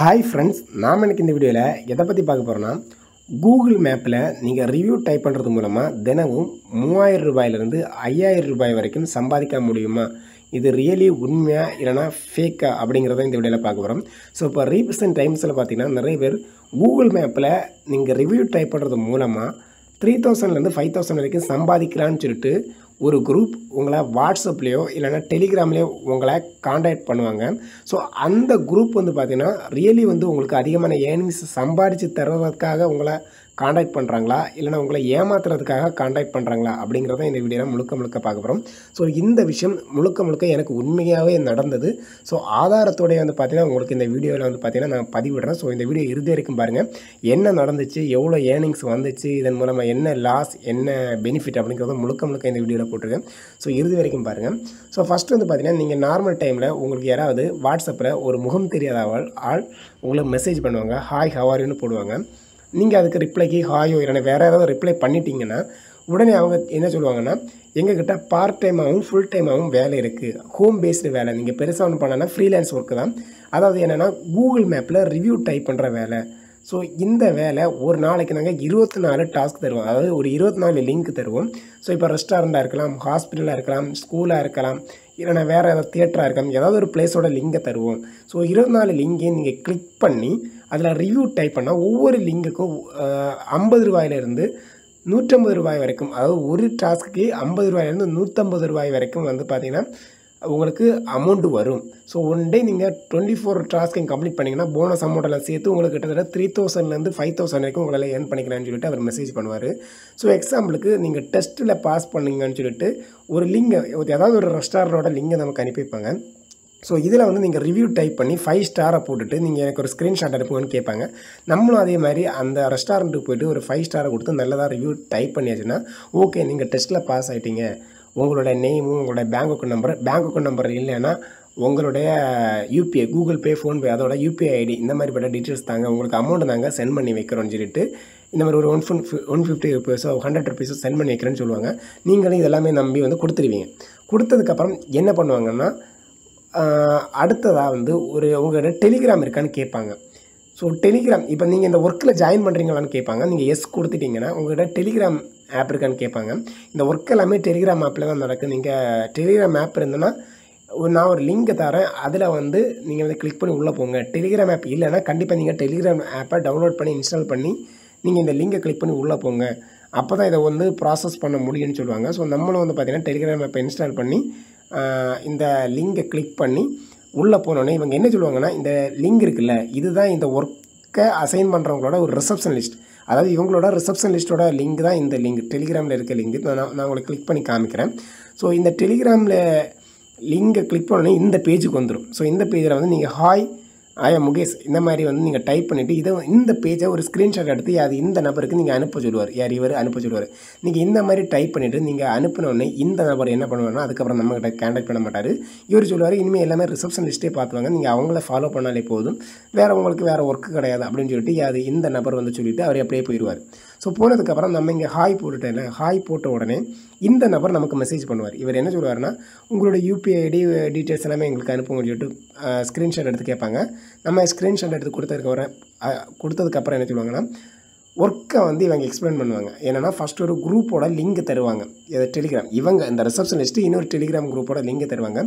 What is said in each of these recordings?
Hi friends, நாம் எனக்கு இந்த வீடியோவில் எதை பற்றி பார்க்க போகிறோன்னா, கூகுள் மேப்பில் நீங்கள் ரிவ்யூ டைப் பண்ணுறது மூலமாக தினமும் 3000 ரூபாயிலிருந்து 5000 ரூபாய் வரைக்கும் சம்பாதிக்க முடியுமா? இது ரியலி உண்மையா இல்லைனா ஃபேக்கா அப்படிங்கிறத இந்த வீடியோவில் பார்க்க போகிறோம். ஸோ இப்போ ரீசெண்ட் டைம்ஸில் பார்த்தீங்கன்னா நிறைய பேர் கூகுள் மேப்பில் நீங்கள் ரிவ்யூ டைப் பண்ணுறது மூலமாக 3000லேருந்து 5000 வரைக்கும் சம்பாதிக்கலான்னு சொல்லிட்டு ஒரு குரூப் உங்களை வாட்ஸ்அப்லேயோ இல்லைனா டெலிகிராம்லேயோ உங்களை காண்டாக்ட் பண்ணுவாங்க. ஸோ அந்த குரூப் வந்து பார்த்திங்கன்னா ரியலி வந்து உங்களுக்கு அதிகமான ஏர்னிங்ஸ் சம்பாதிச்சு தருவதற்காக உங்களை காண்டாக்ட் பண்ணுறாங்களா இல்லைனா உங்களை ஏமாத்துறதுக்காக காண்டாக்ட் பண்ணுறாங்களா அப்படிங்கிறத இந்த வீடியோவில் முழுக்க பார்க்க போகிறோம். ஸோ இந்த விஷயம் முழுக்க எனக்கு உண்மையாகவே நடந்தது. ஸோ ஆதாரத்தோடைய வந்து பார்த்திங்கன்னா உங்களுக்கு இந்த வீடியோவில் வந்து பார்த்திங்கன்னா நான் பதிவிடுறேன். ஸோ இந்த வீடியோ இறுதி வரைக்கும் பாருங்கள், என்ன நடந்துச்சு, எவ்வளோ ஏர்னிங்ஸ் வந்துச்சு, இதன் மூலமாக என்ன லாஸ், என்ன பெனிஃபிட் அப்படிங்கிறத முழுக்க இந்த வீடியோவில் போட்டிருக்கேன். ஸோ இறுதி வரைக்கும் பாருங்கள். ஸோ ஃபஸ்ட்டு வந்து பார்த்திங்கன்னா நீங்கள் நார்மல் டைமில் உங்களுக்கு யாராவது வாட்ஸ்அப்பில் ஒரு முகம் தெரியாத ஆள் உங்களுக்கு மெசேஜ் பண்ணுவாங்க, ஹாய் ஹவாரின்னு போடுவாங்க. நீங்கள் அதுக்கு ரிப்ளைக்கு ஹாயோ இல்லைனா வேறு ஏதாவது ரிப்ளை பண்ணிட்டீங்கன்னா உடனே அவங்க என்ன சொல்லுவாங்கன்னா, எங்ககிட்ட பார்ட் டைமாகவும் ஃபுல் டைமாகவும் வேலை இருக்குது, ஹோம் பேஸ்டு வேலை, நீங்கள் பெருசாக ஒன்று பண்ணனா ஃப்ரீலான்ஸ் ஒர்க்கு தான். அதாவது என்னென்னா கூகுள் மேப்பில் ரிவ்யூ டைப் பண்ணுற வேலை. ஸோ இந்த வேலை ஒரு நாளைக்கு நாங்கள் 24 டாஸ்க் தருவோம், அதாவது ஒரு 24 லிங்க் தருவோம். ஸோ இப்போ ரெஸ்டாரண்ட்டாக இருக்கலாம், ஹாஸ்பிட்டலாக இருக்கலாம், ஸ்கூலாக இருக்கலாம், இல்லைனா வேறு ஏதாவது தியேட்டராக இருக்கலாம், ஏதாவது ஒரு பிளேஸோட லிங்கை தருவோம். ஸோ 24 லிங்கையும் நீங்கள் கிளிக் பண்ணி அதில் ரிவ்யூ டைப் பண்ணால் ஒவ்வொரு லிங்குக்கும் 50 ரூபாயிலிருந்து 150 ரூபாய் வரைக்கும், அதாவது ஒரு டாஸ்க்கு 50 ரூபாயிலேருந்து 150 ரூபாய் வரைக்கும் வந்து பார்த்திங்கன்னா உங்களுக்கு அமௌண்ட்டு வரும். ஸோ ஒன் டே நீங்கள் 24 டாஸ்க்கையும் கம்ப்ளீட் பண்ணிங்கன்னா போனஸ் அமௌண்ட்டெல்லாம் சேர்த்து உங்களுக்கு கிட்டத்தட்ட 3000லேருந்து 5000 வரைக்கும் உங்களால் ஏர்ன் பண்ணிக்கலாம்னு சொல்லிட்டு அவர் மெசேஜ் பண்ணுவார். ஸோ எக்ஸாம்பிளுக்கு நீங்கள் டெஸ்ட்டில் பாஸ் பண்ணீங்கன்னு சொல்லிட்டு ஒரு லிங்கை, ஏதாவது ஒரு ரெஸ்டாரண்ட்டோட லிங்கை நமக்கு அனுப்பி வைப்பாங்க. ஸோ இதில் வந்து நீங்கள் ரிவ்யூ டைப் பண்ணி 5 ஸ்டாரை போட்டுட்டு நீங்கள் எனக்கு ஒரு ஸ்க்ரீன்ஷாட் அனுப்புங்கன்னு கேட்பாங்க. நம்மளும் அதே மாதிரி அந்த ரெஸ்டாரண்ட்டுக்கு போய்ட்டு ஒரு 5 ஸ்டாரை கொடுத்து நல்லதாக ரிவ்யூ டைப் பண்ணியாச்சுன்னா ஓகே நீங்கள் டெஸ்ட்டில் பாஸ் ஆகிட்டீங்க, உங்களோட நேமும் உங்களோட பேங்க் அக்கௌண்ட் நம்பர் இல்லைன்னா உங்களுடைய யூபிஐ, கூகுள் பே, ஃபோன்பே, அதோட யூபிஐ ஐடி இந்த மாதிரிப்பட்ட டீட்டெயில்ஸ் தாங்க, உங்களுக்கு அமௌண்ட்டு நாங்கள் சென்ட் பண்ணி வைக்கிறோன்னு சொல்லிட்டு இந்த மாதிரி ஒரு 150 ருபீஸோ 100 ருபீஸோ சென்ட் பண்ணி வைக்கிறேன்னு சொல்லுவாங்க. நீங்களும் இதெல்லாமே நம்பி வந்து கொடுத்துருவீங்க. கொடுத்ததுக்கப்புறம் என்ன பண்ணுவாங்கன்னா, அடுத்ததாக வந்து உங்கள்கிட்ட டெலிகிராம் இருக்கான்னு கேட்பாங்க. ஸோ டெலிகிராம் இப்போ நீங்கள் இந்த ஒர்க்கில் ஜாயின் பண்ணுறீங்களான்னு கேட்பாங்க. நீங்கள் எஸ் கொடுத்துட்டிங்கன்னா உங்கள்கிட்ட டெலிகிராம் ஆப் இருக்கான்னு கேட்பாங்க. இந்த ஒர்க் எல்லாமே டெலிகிராம் ஆப்பில் தான் நடக்குது. நீங்கள் டெலிகிராம் ஆப் இருந்ததுன்னா நான் ஒரு லிங்கை தரேன், அதில் வந்து நீங்கள் வந்து கிளிக் பண்ணி உள்ளே போங்க. டெலிகிராம் ஆப் இல்லைன்னா கண்டிப்பாக நீங்கள் டெலிகிராம் ஆப்பை டவுன்லோட் பண்ணி இன்ஸ்டால் பண்ணி நீங்கள் இந்த லிங்கை கிளிக் பண்ணி உள்ளே போங்க, அப்போ தான் இதை வந்து ப்ராசஸ் பண்ண முடியும்னு சொல்லுவாங்க. ஸோ நம்மளும் வந்து பார்த்திங்கன்னா டெலிகிராம் ஆப்பை இன்ஸ்டால் பண்ணி இந்த லிங்கை கிளிக் பண்ணி உள்ளே போனோடனே இவங்க என்ன சொல்லுவாங்கன்னா, இந்த லிங்க் இருக்குல்ல, இதுதான் இந்த ஒர்க்கை அசைன் பண்ணுறவங்களோட ஒரு ரிசப்ஷன் லிஸ்ட், அதாவது இவங்களோட ரிசப்ஷன் லிஸ்ட்டோட லிங்க் தான் இந்த லிங்க், டெலிகிராமில் இருக்க லிங்க். நான் உங்களுக்கு கிளிக் பண்ணி காமிக்கிறேன். ஸோ இந்த டெலிகிராமில் லிங்கை கிளிக் பண்ணோடனே இந்த பேஜுக்கு வந்துடும். ஸோ இந்த பேஜில் வந்து நீங்கள் ஹாய் ஆயா முகேஷ் இந்த மாதிரி வந்து நீங்கள் டைப் பண்ணிவிட்டு இந்த பேஜை ஒரு ஸ்க்ரீன்ஷாட் எடுத்து அது இந்த நபருக்கு நீங்கள் அனுப்ப சொல்லுவார். யார் இவர் அனுப்ப சொல்லுவார். நீங்கள் இந்த மாதிரி டைப் பண்ணிவிட்டு நீங்கள் அனுப்பினோடனே இந்த நபர் என்ன பண்ணுவார்னா அதுக்கப்புறம் நம்மகிட்ட கான்டாக்ட் பண்ண மாட்டார். இவர் சொல்லுவார், இனிமேல் எல்லாமே ரிசப்ஷன் லிஸ்ட்டே பார்த்துவாங்க, நீங்கள் அவங்கள ஃபாலோ பண்ணாலே போதும், உங்களுக்கு வேறு ஒர்க்கு கிடையாது அப்படின்னு சொல்லிட்டு அது இந்த நபர் வந்து சொல்லிவிட்டு அவர் அப்படியே போயிடுவார். ஸோ போனதுக்கப்புறம் நம்ம இங்கே ஹாய் போட்டுட்டேன், ஹாய் போட்ட உடனே இந்த நபர் நமக்கு மெசேஜ் பண்ணுவார். இவர் என்ன சொல்லுவார்னா, உங்களோட யூபிஐ ஐடி டீட்டெயில்ஸ் எல்லாமே எங்களுக்கு அனுப்புங்கன்னு சொல்லிட்டு ஸ்க்ரீன்ஷாட் எடுத்து கேட்பாங்க. நம்ம ஸ்க்ரீன்ஷாட் எடுத்து கொடுத்ததுக்கப்புறம் என்ன சொல்லுவாங்கன்னா, ஒர்க்கை வந்து இவங்க எக்ஸ்பிளைன் பண்ணுவாங்க. ஏன்னா ஃபஸ்ட்டு ஒரு குரூப்போட லிங்க் தருவாங்க, டெலிகிராம், இவங்க இந்த ரிசப்ஷன் லிஸ்ட்டு இன்னொரு டெலிகிராம் குரூப்போட லிங்க் தருவாங்க.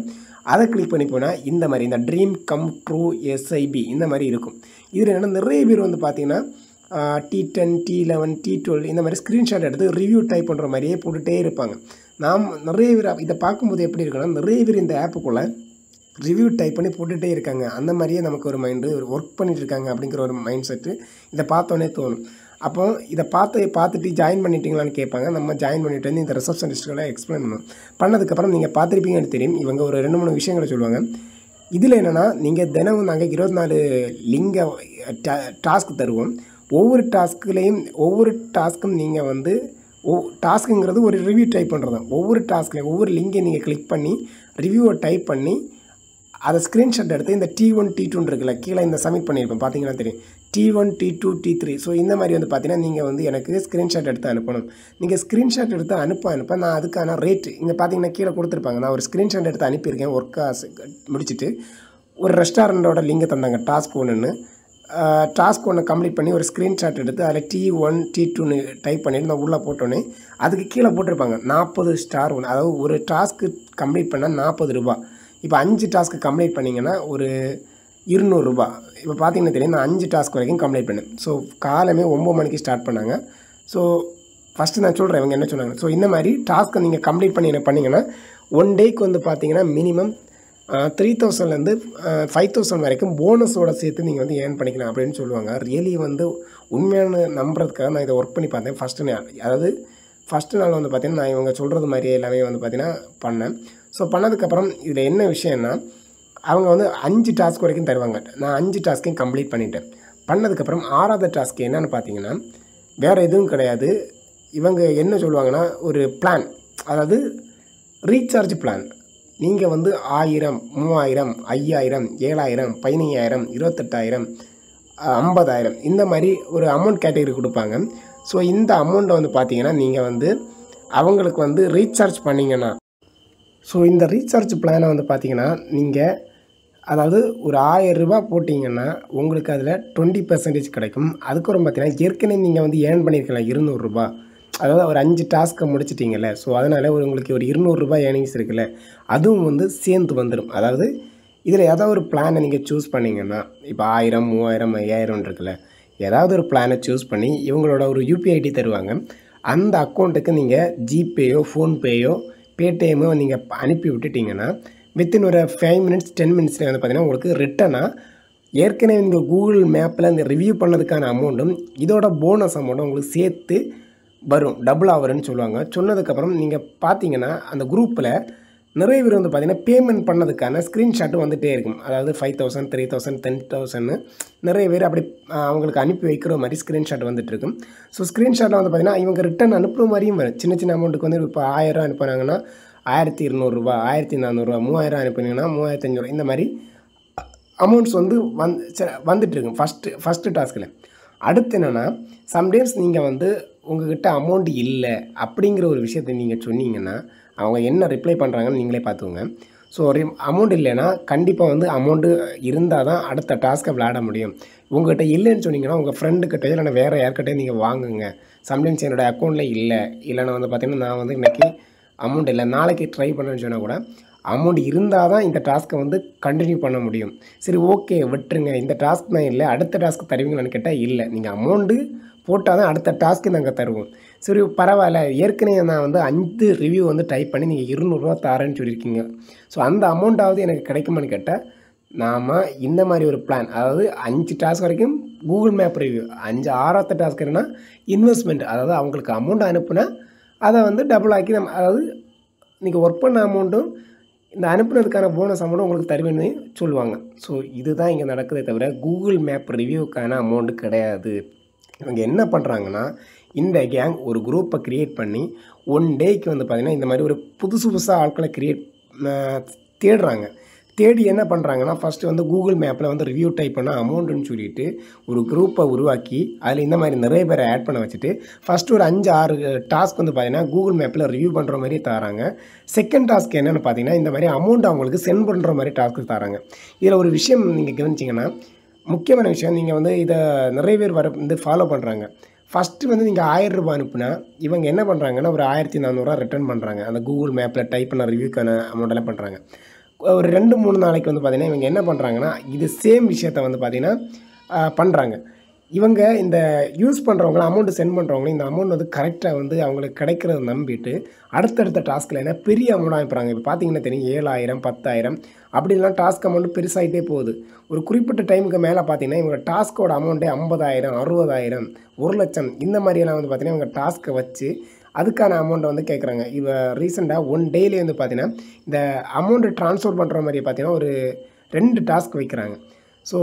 அதை கிளிக் பண்ணி போனால் இந்த மாதிரி இந்த ட்ரீம் கம் ட்ரூ எஸ்ஐபி இந்த மாதிரி இருக்கும். இதில் என்னென்னா நிறைய பேர் வந்து பார்த்திங்கன்னா T10, T11, T12 இந்த மாதிரி ஸ்க்ரீன்ஷாட் எடுத்து ரிவ்யூ டைப் பண்ணுற மாதிரியே போட்டுகிட்டே இருப்பாங்க. நாம் நிறைய பேர் இதை பார்க்கும்போது எப்படி இருக்குன்னா, நிறைய பேர் இந்த ஆப்புக்குள்ளே ரிவ்யூ டைப் பண்ணி போட்டுகிட்டே இருக்காங்க, அந்த மாதிரியே நமக்கு ஒரு மைண்டு ஒர்க் பண்ணிகிட்டு இருக்காங்க அப்படிங்கிற ஒரு மைண்ட் செட்டு இதை பார்த்தோன்னே தோணும். அப்போ இதை பார்த்துட்டு ஜாயின் பண்ணிட்டீங்களான்னு கேட்பாங்க. நம்ம ஜாயின் பண்ணிட்டு வந்து இந்த ரிசப்ஷன் லிஸ்ட்டுகளை எக்ஸ்பிளைன் பண்ணதுக்கப்புறம் நீங்கள் பார்த்துருப்பீங்கன்னு தெரியும். இவங்க ஒரு 2-3 விஷயங்களை சொல்லுவாங்க. இதில் என்னென்னா, நீங்கள் தினமும் நாங்கள் 24 லிங்கை டாஸ்க் தருவோம். ஒவ்வொரு டாஸ்க்கும் நீங்கள் வந்து டாஸ்க்குங்கிறது ஒரு ரிவ்யூ டைப் பண்ணுறது தான். ஒவ்வொரு டாஸ்க்லையும் ஒவ்வொரு லிங்கை நீங்கள் கிளிக் பண்ணி ரிவ்யூவை டைப் பண்ணி அதை ஸ்க்ரீன்ஷாட் எடுத்து இந்த T1, T2 இருக்குல்ல, கீழே இந்த சப்மிட் பண்ணியிருப்பேன் பார்த்தீங்கன்னா தெரியும், T1, T2, T3. ஸோ இந்த மாதிரி வந்து பார்த்தீங்கன்னா நீங்கள் வந்து எனக்கு ஸ்க்ரீன்ஷாட் எடுத்து அனுப்பணும். நீங்கள் ஸ்க்ரீன்ஷாட் எடுத்து அனுப்ப நான் அதுக்கான ரேட்டு இங்கே பார்த்தீங்கன்னா கீழே கொடுத்துருப்பாங்க. நான் ஒரு ஸ்க்ரீன்ஷாட் எடுத்து அனுப்பியிருக்கேன், ஒர்க்காக முடிச்சுட்டு ஒரு ரெஸ்டாரண்ட்டோட லிங்கை தந்தாங்க, டாஸ்க் ஒன்றுன்னு. டாஸ்க் ஒன்று கம்ப்ளீட் பண்ணி ஒரு ஸ்க்ரீன்ஷாட் எடுத்து அதில் T1 T2ன்னு டைப் பண்ணிட்டு நான் உள்ளே போட்டோன்னே அதுக்கு கீழே போட்டிருப்பாங்க 40 ஸ்டார் ஒன்று. அதாவது ஒரு டாஸ்க்கு கம்ப்ளீட் பண்ணால் 40 ரூபா. இப்போ 5 டாஸ்க்கு கம்ப்ளீட் பண்ணிங்கன்னா ஒரு 200 ரூபா. இப்போ பார்த்தீங்கன்னா தெரியும், நான் 5 டாஸ்க் வரைக்கும் கம்ப்ளீட் பண்ணேன். ஸோ காலமே 9 மணிக்கு ஸ்டார்ட் பண்ணாங்க. ஸோ ஃபஸ்ட்டு நான் சொல்கிறேன் இவங்க என்ன சொன்னாங்க. ஸோ இந்த மாதிரி டாஸ்க்கை நீங்கள் கம்ப்ளீட் பண்ணி என்ன பண்ணிங்கன்னா 1 டேக்கு வந்து பார்த்தீங்கன்னா மினிமம் 3000லேருந்து 5000 வரைக்கும் போனஸோட சேர்த்து நீங்கள் வந்து ஏர்ன் பண்ணிக்கலாம் அப்படின்னு சொல்லுவாங்க. ரியலி வந்து உண்மையான நம்புறதுக்காக நான் இதை ஒர்க் பண்ணி பார்த்தேன். ஃபஸ்ட்டு நாள் வந்து பார்த்தீங்கன்னா நான் இவங்க சொல்கிறது மாதிரியே எல்லாமே வந்து பார்த்தீங்கன்னா பண்ணேன். ஸோ பண்ணதுக்கப்புறம் இதில் என்ன விஷயம்னா அவங்க வந்து 5 டாஸ்க் வரைக்கும் தருவாங்க. நான் 5 டாஸ்க்கையும் கம்ப்ளீட் பண்ணிட்டேன். பண்ணதுக்கப்புறம் 6வது டாஸ்க் என்னென்னு பார்த்தீங்கன்னா வேறு எதுவும் கிடையாது. இவங்க என்ன சொல்லுவாங்கன்னா ஒரு பிளான், அதாவது ரீசார்ஜ் பிளான். நீங்கள் வந்து 1000, 3000, 5000, 7000, 15000, 28000, 50000 இந்த மாதிரி ஒரு அமௌண்ட் கேட்டகரி கொடுப்பாங்க. ஸோ இந்த அமௌண்ட்டை வந்து பார்த்தீங்கன்னா நீங்கள் வந்து அவங்களுக்கு வந்து ரீசார்ஜ் பண்ணிங்கன்னா, ஸோ இந்த ரீசார்ஜ் பிளானை வந்து பார்த்தீங்கன்னா நீங்கள் அதாவது ஒரு 1000 ரூபா போட்டிங்கன்னா உங்களுக்கு அதில் 20% கிடைக்கும். அதுக்கப்புறம் பார்த்தீங்கன்னா ஏற்கனவே நீங்கள் வந்து ஏர்ன் பண்ணியிருக்கலாம் 200 ரூபா. அதாவது ஒரு 5 டாஸ்க்கை முடிச்சிட்டிங்கல்ல, ஸோ அதனால் உங்களுக்கு ஒரு 200 ரூபா ஏர்னிங்ஸ் இருக்குல்ல, அதுவும் வந்து சேர்ந்து வந்துடும். அதாவது இதில் ஏதாவது ஒரு பிளானை நீங்கள் சூஸ் பண்ணிங்கன்னா, இப்போ 1000, 3000, 5000 இருக்குல்ல, ஏதாவது ஒரு பிளானை சூஸ் பண்ணி இவங்களோட ஒரு UPI ஐடி தருவாங்க. அந்த அக்கௌண்ட்டுக்கு நீங்கள் ஜிபேயோ, ஃபோன்பேயோ, பேடிஎம்மோ நீங்கள் அனுப்பி விட்டுட்டிங்கன்னா வித்தின் ஒரு 5 மினிட்ஸ் 10 மினிட்ஸில் வந்து பார்த்தீங்கன்னா உங்களுக்கு ரிட்டனாக ஏற்கனவே நீங்கள் கூகுள் மேப்பில் இந்த ரிவ்யூ பண்ணதுக்கான அமௌண்ட்டும் இதோட போனஸ் அமௌண்ட்டும் உங்களுக்கு சேர்த்து வரும். டபுள் ஆவருன்னு சொல்லுவாங்க. சொன்னதுக்கப்புறம் நீங்கள் பார்த்தீங்கன்னா அந்த குரூப்பில் நிறைய பேர் வந்து பார்த்தீங்கன்னா பேமெண்ட் பண்ணதுக்கான ஸ்க்ரீன்ஷாட்டும் வந்துகிட்டே இருக்கும். அதாவது 5000, 3000, 10,000ன்னு நிறைய பேர் அப்படி அவங்களுக்கு அனுப்பி வைக்கிற மாதிரி ஸ்க்ரீன்ஷாட் வந்துட்டு இருக்கும். ஸோ ஸ்க்ரீன்ஷாட்டில் வந்து பார்த்தீங்கன்னா இவங்க ரிட்டன் அனுப்புகிற மாதிரியும் வரும். சின்ன சின்ன அமௌண்ட்டுக்கு வந்து இப்போ 1000 ரூபா அனுப்புனாங்கன்னா 1200 ரூபா, 1400 ரூபா, 3000 அனுப்புனீங்கன்னா 3500 இந்த மாதிரி அமௌண்ட்ஸ் வந்து வந்துட்டுருக்கும் ஃபஸ்ட்டு டாஸ்கில். அடுத்து என்னென்னா சம்டைம்ஸ் நீங்கள் வந்து உங்கள்கிட்ட அமௌண்ட் இல்லை அப்படிங்கிற ஒரு விஷயத்தை நீங்கள் சொன்னீங்கன்னா அவங்க என்ன ரிப்ளை பண்ணுறாங்கன்னு நீங்களே பார்த்துக்கோங்க. ஸோ அமௌண்ட் இல்லைன்னா கண்டிப்பாக வந்து அமௌண்ட்டு இருந்தால் தான் அடுத்த டாஸ்க்கை விளையாட முடியும். உங்கள்கிட்ட இல்லைன்னு சொன்னீங்கன்னா உங்கள் ஃப்ரெண்டுக்கிட்ட இல்லைன்னா வேறு யார்கிட்டையும் நீங்கள் வாங்குங்க. சம்டைம்ஸ் என்னோடய அக்கௌண்ட்டில் இல்லைன்னா வந்து பார்த்திங்கன்னா நான் வந்து இன்றைக்கி அமௌண்ட் இல்லை, நாளைக்கு ட்ரை பண்ணுறேன்னு சொன்னால் கூட அமௌண்ட் இருந்தால் தான் இந்த டாஸ்க்கை வந்து கண்டினியூ பண்ண முடியும். சரி ஓகே விட்டுருங்க, இந்த டாஸ்க் தான் இல்லை, அடுத்த டாஸ்க்கு தருவீங்களான்னு கேட்டால் இல்லை, நீங்கள் அமௌண்ட்டு போட்டால் தான் அடுத்த டாஸ்க்கு நாங்கள் தருவோம். சரி பரவாயில்ல, ஏற்கனவே நான் வந்து 5 ரிவ்யூ வந்து டைப் பண்ணி நீங்கள் 200 ரூபா தரேன்னு சொல்லியிருக்கீங்க, ஸோ அந்த அமௌண்ட்டாவது எனக்கு கிடைக்குமான்னு கேட்டால் நாம் இந்த மாதிரி ஒரு பிளான், அதாவது 5 டாஸ்க் வரைக்கும் கூகுள் மேப் ரிவ்யூ, 6வது டாஸ்க் என்னன்னா இன்வெஸ்ட்மெண்ட், அதாவது அவங்களுக்கு அமௌண்ட் அனுப்புனா அதை வந்து டபுள் ஆக்கி அதாவது நீங்கள் ஒர்க் பண்ண அமௌண்ட்டும் இந்த அனுப்புனதுக்கான போனஸ் அமௌண்ட்டும் உங்களுக்கு தருவேன்னு சொல்லுவாங்க. ஸோ இதுதான் இங்கே நடக்குதே தவிர கூகுள் மேப் ரிவ்யூக்கான அமௌண்ட்டு கிடையாது. இவங்க என்ன பண்ணுறாங்கன்னா இந்த கேங் ஒரு குரூப்பை க்ரியேட் பண்ணி 1 டேக்கு வந்து பார்த்திங்கன்னா இந்த மாதிரி ஒரு புதுசாக ஆட்களை தேடுறாங்க. தேடி என்ன பண்ணுறாங்கன்னா ஃபஸ்ட்டு வந்து கூகுள் மேப்பில் வந்து ரிவ்யூ டைப் பண்ண அமௌண்ட்டுன்னு சொல்லிட்டு ஒரு குரூப்பை உருவாக்கி அதில் இந்த மாதிரி நிறைய பேரை ஆட் பண்ண வச்சுட்டு ஃபஸ்ட்டு ஒரு 5-6 டாஸ்க் வந்து பார்த்திங்கன்னா கூகுள் மேப்பில் ரிவ்யூ பண்ணுற மாதிரி தராங்க. செகண்ட் டாஸ்க் என்னென்னு பார்த்தீங்கன்னா இந்த மாதிரி அமௌண்ட் அவங்களுக்கு சென்ட் பண்ணுற மாதிரி டாஸ்க்கு தராங்க. இதில் ஒரு விஷயம் நீங்கள் கவனிச்சிங்கன்னா முக்கியமான விஷயம், நீங்கள் வந்து இதை நிறைய பேர் வந்து ஃபாலோ பண்ணுறாங்க. ஃபஸ்ட்டு வந்து நீங்கள் 1000 ரூபா அனுப்புனா இவங்க என்ன பண்ணுறாங்கன்னா ஒரு 1400 ரிட்டர்ன் பண்ணுறாங்க. அந்த கூகுள் மேப்பில் டைப் பண்ண ரிவ்யூக்கான அமௌண்ட்டெல்லாம் பண்ணுறாங்க. ஒரு 2-3 நாளைக்கு வந்து பார்த்திங்கன்னா இவங்க என்ன பண்ணுறாங்கன்னா இது சேம் விஷயத்தை வந்து பார்த்திங்கன்னா பண்ணுறாங்க. இவங்க இந்த யூஸ் பண்ணுறவங்களும் அமௌண்ட்டு சென்ட் பண்ணுறவங்களும் இந்த அமௌண்ட் வந்து கரெக்டாக வந்து அவங்களுக்கு கிடைக்கிறத நம்பிட்டு அடுத்தடுத்த டாஸ்கில் என்ன பெரிய அமௌண்ட்டாக அனுப்புகிறாங்க. இப்போ பார்த்தீங்கன்னா தெரியும் 7000, 10,000 அப்படின்லாம் டாஸ்க் அமௌண்ட்டு பெருசாகிட்டே போகுது. ஒரு குறிப்பிட்ட டைமுக்கு மேலே பார்த்தீங்கன்னா இவங்க டாஸ்க்கோட அமௌண்ட்டே 50,000, 60,000, 1,00,000 இந்த மாதிரியெல்லாம் வந்து பார்த்திங்கன்னா இவங்க டாஸ்க்கை வச்சு அதுக்கான அமௌண்ட்டை வந்து கேட்குறாங்க. இப்போ ரீசெண்டாக 1 டேலே வந்து பார்த்திங்கன்னா இந்த அமௌண்ட்டு ட்ரான்ஸ்ஃபர் பண்ணுற மாதிரி பார்த்திங்கன்னா ஒரு 2 டாஸ்க் வைக்கிறாங்க. ஸோ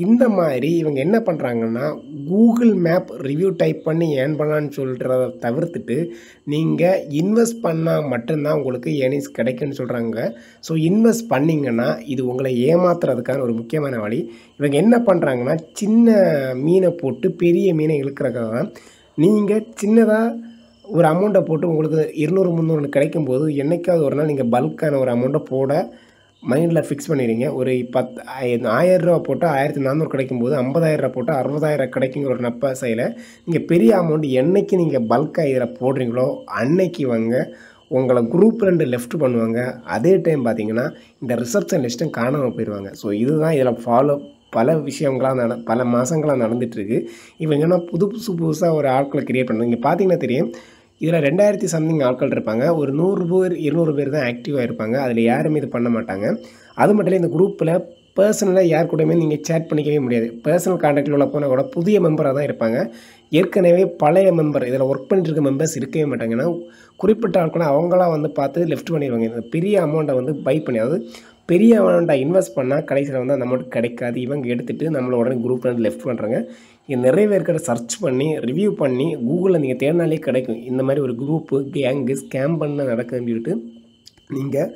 இந்த மாதிரி இவங்க என்ன பண்ணுறாங்கன்னா கூகுள் மேப் ரிவ்யூ டைப் பண்ணி ஏர்ன் பண்ணலான்னு சொல்கிறத தவிர்த்துட்டு நீங்கள் இன்வெஸ்ட் பண்ணால் மட்டும்தான் உங்களுக்கு ஏர்னிங்ஸ் கிடைக்குன்னு சொல்கிறாங்க. ஸோ இன்வெஸ்ட் பண்ணிங்கன்னா இது உங்களை ஏமாத்துறதுக்கான ஒரு முக்கியமான வழி. இவங்க என்ன பண்ணுறாங்கன்னா சின்ன மீனை போட்டு பெரிய மீனை இழுக்கிறதுக்காக தான். நீங்கள் சின்னதாக ஒரு அமௌண்ட்டை போட்டு உங்களுக்கு 200, 300 கிடைக்கும்போது என்றைக்காவது ஒரு நாள் நீங்கள் பல்கான ஒரு அமௌண்ட்டை போட மைண்டில் ஃபிக்ஸ் பண்ணிடுங்க. ஒரு 1000 ரூபா போட்டால் 1400 கிடைக்கும்போது 50,000 ரூபா போட்டால் 60,000 கிடைக்குங்கிற ஒரு நப்பாசையில் நீங்கள் பெரிய அமௌண்ட் என்னைக்கு நீங்கள் பல்காக இதில் போடுறீங்களோ அன்னைக்கு உங்களை குரூப் 2 லெஃப்ட் பண்ணுவாங்க. அதே டைம் பார்த்தீங்கன்னா இந்த ரிசப்ஷன் லிஸ்ட்டும் காணாமல் போயிடுவாங்க. ஸோ இதுதான் இதில் பல விஷயங்களாக பல மாதங்களாக நடந்துகிட்ருக்கு. இவங்கன்னா புதுசாக ஒரு ஆட்களை கிரியேட் பண்ணுறாங்க. இங்கே பார்த்தீங்கன்னா தெரியும், இதில் 2000 சம்திங் ஆட்கள் இருப்பாங்க. ஒரு 100 பேர் 200 பேர் தான் ஆக்டிவாக இருப்பாங்க. அதில் யாருமே இது பண்ண மாட்டாங்க. அது மட்டும் இல்லை, இந்த குரூப்பில் பர்சனலாக யார் கூடயுமே நீங்கள் சேட் பண்ணிக்கவே முடியாது. பர்சனல் கான்டாக்டில் உள்ள போனால் கூட புதிய மெம்பராக தான் இருப்பாங்க. ஏற்கனவே பழைய மெம்பர் இதில் ஒர்க் பண்ணிட்டு இருக்க மெம்பர்ஸ் இருக்கவே மாட்டாங்க. ஏன்னா குறிப்பிட்ட ஆட்களை அவங்களாம் பார்த்து லெஃப்ட் பண்ணிடுவாங்க. இந்த பெரிய அமௌண்ட்டை பை பண்ணி, அதாவது பெரிய அமௌண்ட்டை இன்வெஸ்ட் பண்ணால் கடைசியில் அந்த அமௌண்ட் கிடைக்காது. இவங்க எடுத்துகிட்டு நம்மளை உடனே குரூப் லெஃப்ட் பண்ணுறாங்க. இது நிறைய பேர்கிட்ட சர்ச் பண்ணி ரிவ்யூ பண்ணி கூகுளில் நீங்கள் தேடினாலே கிடைக்கும். இந்த மாதிரி ஒரு குரூப்பு கேங்கு ஸ்கேம் பண்ண நடக்குதுன்னு சொல்லிட்டு நீங்கள்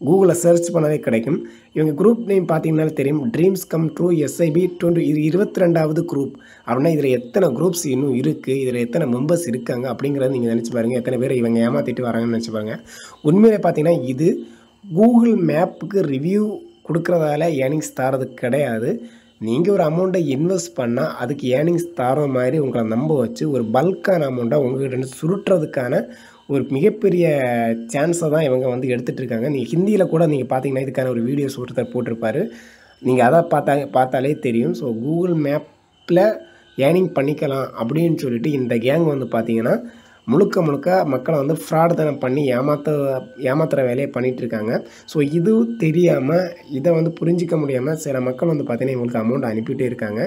கூகுளில் சர்ச் பண்ணவே கிடைக்கும். இவங்க குரூப் நேம் பார்த்தீங்கன்னாலே தெரியும், ட்ரீம்ஸ் கம் ட்ரூ SIB 20. இது 22வது குரூப். அப்படின்னா இதில் எத்தனை குரூப்ஸ் இன்னும் இருக்குது, இதில் எத்தனை மெம்பர்ஸ் இருக்காங்க அப்படிங்கிறத நீங்கள் நினச்சி பாருங்கள். எத்தனை பேர் இவங்க ஏமாற்றிட்டு வராங்கன்னு நினச்சி பாருங்கள். உண்மையிலே பார்த்தீங்கன்னா இது கூகுள் மேப்புக்கு ரிவ்யூ கொடுக்குறதால ஏர்னிங்ஸ் தரது கிடையாது. நீங்கள் ஒரு அமௌண்ட்டை இன்வெஸ்ட் பண்ணால் அதுக்கு ஏர்னிங்ஸ் தர மாதிரி உங்களை நம்ப வச்சு ஒரு பல்கான அமௌண்ட்டை உங்கள்கிட்ட சுருட்டுறதுக்கான ஒரு மிகப்பெரிய சான்ஸை தான் இவங்க எடுத்துகிட்டு இருக்காங்க. நீங்கள் ஹிந்தியில் கூட நீங்கள் பார்த்தீங்கன்னா இதுக்கான ஒரு வீடியோஸ் ஒருத்தர் போட்டிருப்பாரு. நீங்கள் அதை பார்த்தாலே தெரியும். ஸோ கூகுள் மேப்பில் ஏர்னிங் பண்ணிக்கலாம் அப்படின்னு சொல்லிட்டு இந்த கேங் பார்த்தீங்கன்னா முழுக்க மக்களை ஃப்ராடுத்தனம் பண்ணி ஏமாத்துகிற வேலையை பண்ணிகிட்ருக்காங்க. ஸோ இது தெரியாமல் இதை புரிஞ்சிக்க முடியாமல் சில மக்கள் பார்த்தீங்கன்னா இவங்களுக்கு அமௌண்ட் அனுப்பிகிட்டே இருக்காங்க.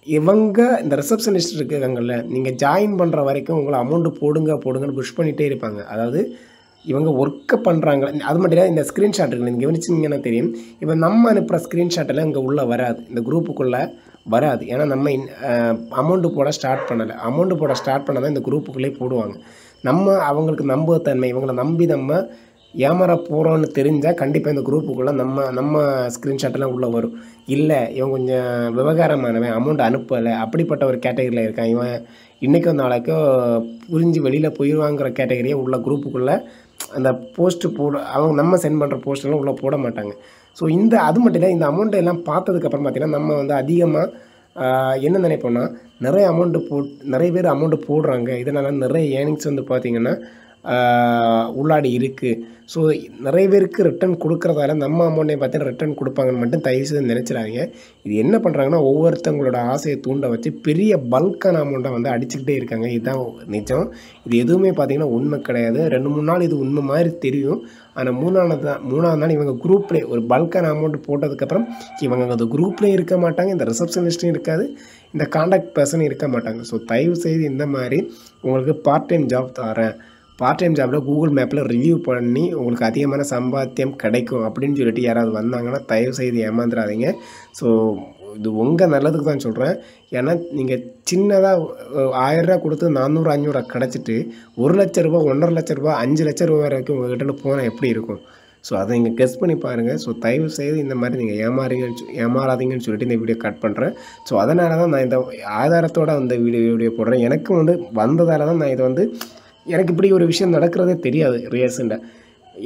இவங்க இந்த ரிசப்ஷனிஸ்ட் இருக்காங்கல்ல, நீங்கள் ஜாயின் பண்ணுற வரைக்கும் உங்களை அமௌண்ட்டு போடுங்கன்னு புஷ் பண்ணிகிட்டே இருப்பாங்க. அதாவது இவங்க ஒர்க்கை பண்ணுறாங்க. அது மட்டும் இல்லை, இந்த ஸ்க்ரீன்ஷாட் இருக்குது, நீங்கள் கவனிச்சிங்கன்னா தெரியும். இப்போ நம்ம அனுப்புகிற ஸ்க்ரீன்ஷாட்டெல்லாம் இங்கே உள்ளே வராது, இந்த குரூப்புக்குள்ளே வராது. ஏன்னா நம்ம அமௌண்ட்டு போட ஸ்டார்ட் பண்ணலை. அமௌண்ட்டு போட ஸ்டார்ட் பண்ணால் தான் இந்த குரூப்புக்குள்ளே போடுவாங்க. அவங்களுக்கு நம்புத்தன்மை, இவங்களை நம்பி நம்ம ஏமாற போகிறோன்னு தெரிஞ்சால் கண்டிப்பாக இந்த குரூப்புக்குள்ளே நம்ம ஸ்க்ரீன்ஷாட்டெல்லாம் உள்ளே வரும். இல்லை இவன் கொஞ்சம் விவகாரமானவன், அமௌண்ட் அனுப்பலை, அப்படிப்பட்ட ஒரு கேட்டகரியில் இருக்கான், இவன் இன்றைக்கோ நாளைக்கோ புரிஞ்சு வெளியில் போயிடுவாங்கிற கேட்டகரியை உள்ள குரூப்புக்குள்ளே அந்த போஸ்ட்டு அவங்க நம்ம சென்ட் பண்ணுற போஸ்ட்டெல்லாம் உள்ளே போட மாட்டாங்க. ஸோ அது மட்டும் இல்லை, இந்த அமௌண்ட்டை எல்லாம் பார்த்ததுக்கப்புறம் பார்த்திங்கன்னா நம்ம அதிகமாக என்ன நினைப்போம்னா, நிறைய பேர் அமௌண்ட்டு போடுறாங்க, இதனால் நிறைய ஏர்னிங்ஸ் பார்த்திங்கன்னா உள்ளாடி இருக்குது. ஸோ நிறைய பேருக்கு ரிட்டர்ன் கொடுக்குறதால நம்ம அமௌண்ட்டையும் பார்த்தீங்கன்னா ரிட்டர்ன் கொடுப்பாங்கன்னு மட்டும் தயவுசெய்து நினச்சிடாதீங்க. இது என்ன பண்ணுறாங்கன்னா ஒவ்வொருத்தவங்களோட ஆசையை தூண்ட வச்சு பெரிய பல்கான அமௌண்ட்டை அடிச்சுக்கிட்டே இருக்காங்க. இதுதான் நிஜம். இது எதுவுமே பார்த்திங்கன்னா உண்மை கிடையாது. 2-3 நாள் இது உண்மை மாதிரி தெரியும். ஆனால் மூணாவது நாள் இவங்க குரூப்லேயே ஒரு பல்கான அமௌண்ட் போட்டதுக்கப்புறம் இவங்க அந்த குரூப்லேயே இருக்க மாட்டாங்க, இந்த ரிசப்ஷனிஸ்ட்டும் இருக்காது, இந்த கான்டாக்ட் பர்சனும் இருக்க மாட்டாங்க. ஸோ தயவுசெய்து இந்த மாதிரி உங்களுக்கு பார்ட் டைம் ஜாப் தரேன், பார்ட் டைம் ஜாப்பில் கூகுள் மேப்பில் ரிவ்யூ பண்ணி உங்களுக்கு அதிகமான சம்பாத்தியம் கிடைக்கும் அப்படின்னு சொல்லிட்டு யாராவது வந்தாங்கன்னா தயவுசெய்து ஏமாந்துடாதீங்க. ஸோ இது உங்கள் நல்லதுக்கு தான் சொல்கிறேன். ஏன்னா நீங்கள் சின்னதாக 1000 ரூபா கொடுத்து 400-500 கிடச்சிட்டு 1 லட்ச ரூபா, 1.5 லட்ச ரூபா, 5 லட்ச ரூபா வரைக்கும் உங்கள்கிட்ட போனால் எப்படி இருக்கும்? ஸோ அதை நீங்கள் கெஸ் பண்ணி பாருங்கள். ஸோ தயவுசெய்து இந்த மாதிரி நீங்கள் ஏமாறாதீங்கன்னு சொல்லிட்டு இந்த வீடியோ கட் பண்ணுறேன். ஸோ அதனால தான் நான் இந்த ஆதாரத்தோடு அந்த வீடியோ போடுறேன். எனக்கு வந்ததால் தான் நான் இதை எனக்கு இப்படி ஒரு விஷயம் நடக்கிறதே தெரியாது. ரீசெண்டாக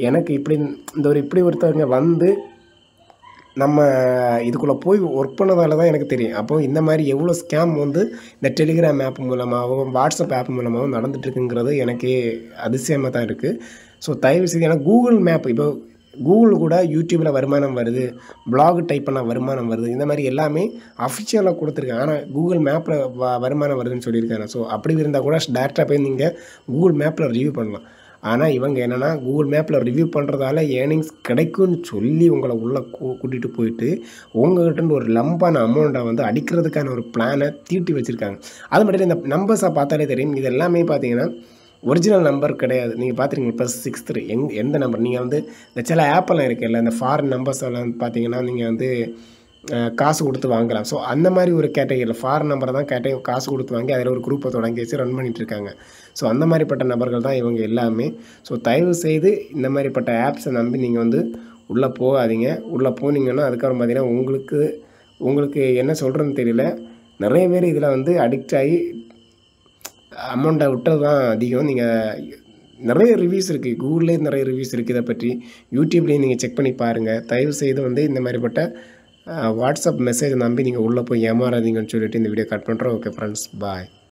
எனக்கு இப்படி ஒருத்தவங்க நம்ம இதுக்குள்ளே போய் ஒர்க் பண்ணதால தான் எனக்கு தெரியும். அப்போது இந்த மாதிரி எவ்வளோ ஸ்கேம் இந்த டெலிகிராம் ஆப் மூலமாகவும் வாட்ஸ்அப் ஆப் மூலமாகவும் நடந்துகிட்ருக்குங்கிறது எனக்கு அதிசயமாக தான் இருக்குது. ஸோ தயவுசெய்து, ஏன்னா கூகுள் மேப் இப்போ கூகுள் கூட யூடியூப்பில் வருமானம் வருது, பிளாக் டைப் பண்ணால் வருமானம் வருது, இந்த மாதிரி எல்லாமே அஃபிஷியலாக கொடுத்துருக்காங்க. ஆனால் கூகுள் மேப்பில் வருமானம் வருதுன்னு சொல்லியிருக்காங்க. ஸோ அப்படி இருந்தால் கூட டேரெக்டாக போய் நீங்கள் கூகுள் மேப்பில் ரிவ்யூ பண்ணலாம். ஆனால் இவங்க என்னென்னா கூகுள் மேப்பில் ரிவ்யூ பண்ணுறதால ஏர்னிங்ஸ் கிடைக்கும்னு சொல்லி உங்களை உள்ளே கூட்டிகிட்டு போயிட்டு உங்கள்கிட்ட ஒரு லம்பான அமௌண்ட்டை அடிக்கிறதுக்கான ஒரு பிளானை தீட்டி வச்சுருக்காங்க. அது மட்டும் இந்த நம்பர்ஸை பார்த்தாலே தெரியும், இது எல்லாமே பார்த்தீங்கன்னா ஒரிஜினல் நம்பர் கிடையாது. நீங்கள் பார்த்துருக்கீங்க +63 எந்த நம்பர் நீங்கள் இந்த சில ஆப்பெல்லாம் இருக்குல்ல, இந்த ஃபாரின் நம்பர்ஸ் எல்லாம் பார்த்தீங்கன்னா நீங்கள் காசு கொடுத்து வாங்கலாம். ஸோ அந்த மாதிரி ஒரு கேட்டகரியில் ஃபாரின் நம்பரை தான் காசு கொடுத்து வாங்கி அதில் ஒரு குரூப்பை தொடங்கி வச்சு ரன் பண்ணிகிட்ருக்காங்க. ஸோ அந்த மாதிரிப்பட்ட நபர்கள் தான் இவங்க எல்லாமே. ஸோ தயவுசெய்து இந்த மாதிரிப்பட்ட ஆப்ஸை நம்பி நீங்கள் உள்ளே போகாதீங்க. உள்ளே போனீங்கன்னா அதுக்கப்புறம் பார்த்தீங்கன்னா உங்களுக்கு என்ன சொல்கிறதுன்னு தெரியல. நிறைய பேர் இதில் அடிக்ட் ஆகி அமௌண்ட்டை விட்டது தான் அதிகம். நீங்கள் நிறைய ரிவ்யூஸ் இருக்குது, கூகுள்லேயே நிறைய ரிவ்யூஸ் இருக்குது இதை பற்றி. யூடியூப்லேயும் நீங்கள் செக் பண்ணி பாருங்கள். தயவுசெய்து வந்து இந்த மாதிரிப்பட்ட வாட்ஸ்அப் மெசேஜை நம்பி நீங்கள் உள்ளே போய் ஏமாறாதீங்கன்னு சொல்லிட்டு இந்த வீடியோ கட் பண்ணுறோம். ஓகே ஃப்ரெண்ட்ஸ், பாய்.